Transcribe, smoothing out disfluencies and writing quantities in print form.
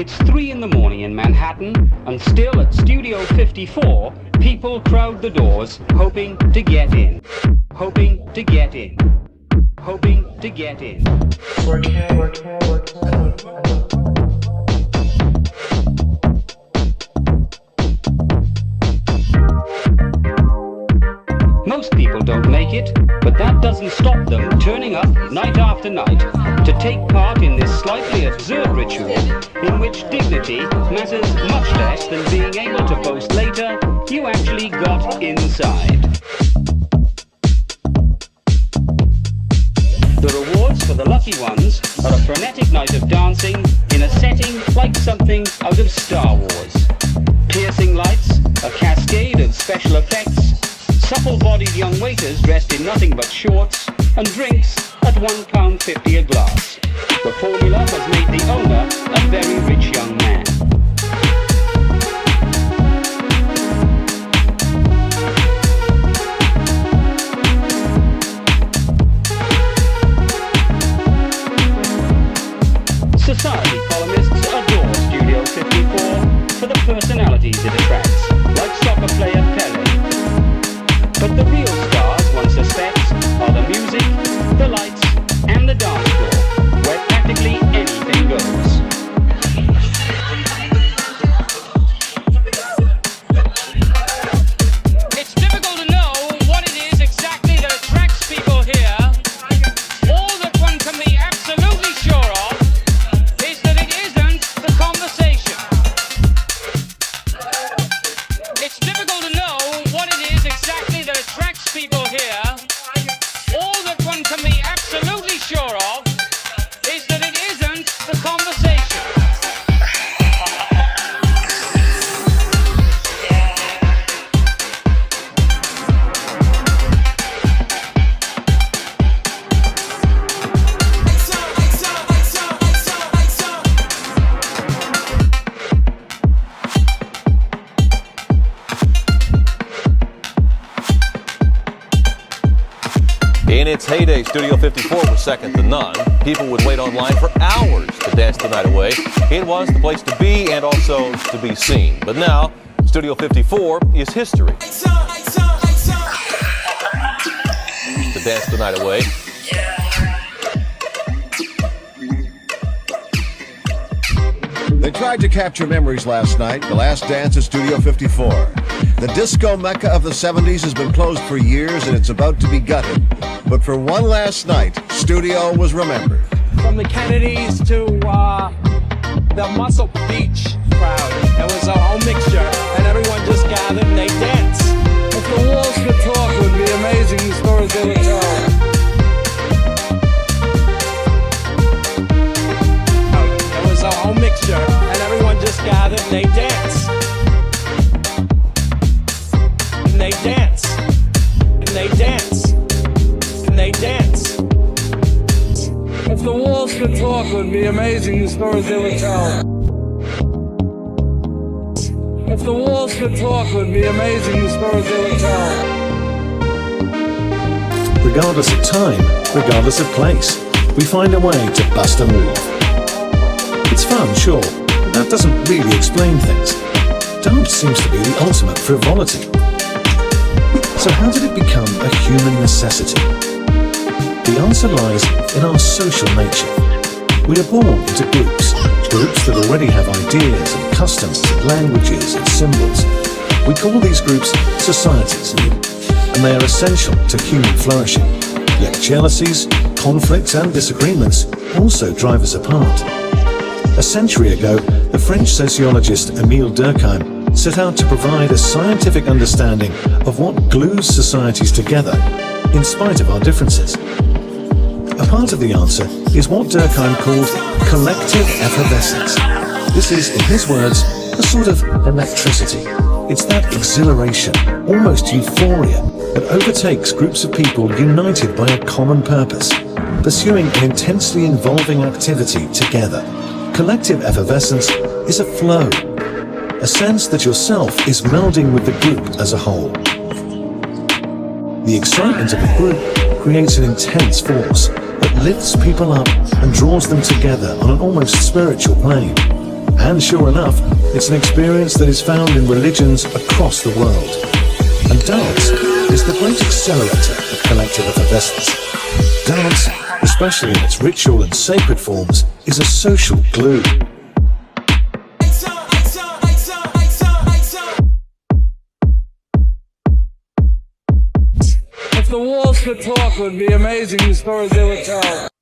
It's 3 in the morning in Manhattan, and still at Studio 54, people crowd the doors, hoping to get in. Hoping to get in. Hoping to get in. Most people don't make it, but that doesn't stop them turning up night after night to take part in this slightly absurd ritual in which dignity matters much less than being able to boast later you actually got inside. The rewards for the lucky ones are a frenetic night of dancing in a setting like something out of Star Wars. Piercing lights, a cascade of special effects, supple-bodied young waiters dressed in nothing but shorts, and drinks at £1.50 a glass. The formula has made the owner a very rich young man. Society columnists adore Studio 54 for the personalities it attracts, like soccer player Pele. But the real stars, one suspects, are the music, the lights, and the dance floor, where practically anything goes. It's difficult to know what it is exactly that attracts people here. All that one can be absolutely sure of is that it isn't the conversation. It's difficult to know what it is exactly that attracts people here. All that one can be absolutely sure of is that it isn't the conversation. In its heyday, Studio 54 was second to none. People would wait online for hours to dance the night away. It was the place to be and also to be seen. But now, Studio 54 is history. To dance the night away. They tried to capture memories last night, the last dance at Studio 54. The disco mecca of the 70s has been closed for years and it's about to be gutted. But for one last night, Studio was remembered. From the Kennedys to the Muscle Beach crowd, it was a whole mixture, and everyone just gathered and they danced. If the walls could talk, it would be amazing the stories they would tell. It was a whole mixture, and everyone just gathered and they danced. And they dance. And they dance. And they dance. If the walls could talk, it would be amazing the stories they would tell. If the walls could talk, it would be amazing the stories they would tell. Regardless of time, regardless of place, we find a way to bust a move. It's fun, sure, but that doesn't really explain things. Dance seems to be the ultimate frivolity. So how did it become a human necessity? The answer lies in our social nature. We are born into groups that already have ideas and customs and languages and symbols. We call these groups societies, and they are essential to human flourishing. Yet jealousies, conflicts and disagreements also drive us apart. A century ago, the French sociologist Émile Durkheim set out to provide a scientific understanding of what glues societies together, in spite of our differences. A part of the answer is what Durkheim called collective effervescence. This is, in his words, a sort of electricity. It's that exhilaration, almost euphoria, that overtakes groups of people united by a common purpose, pursuing an intensely involving activity together. Collective effervescence is a flow, a sense that yourself is melding with the group as a whole. The excitement of a group creates an intense force that lifts people up and draws them together on an almost spiritual plane. And sure enough, it's an experience that is found in religions across the world. And dance is the great accelerator of collective effervescence. Dance, especially in its ritual and sacred forms, is a social glue. If the walls could talk, it would be amazing the stories they would tell.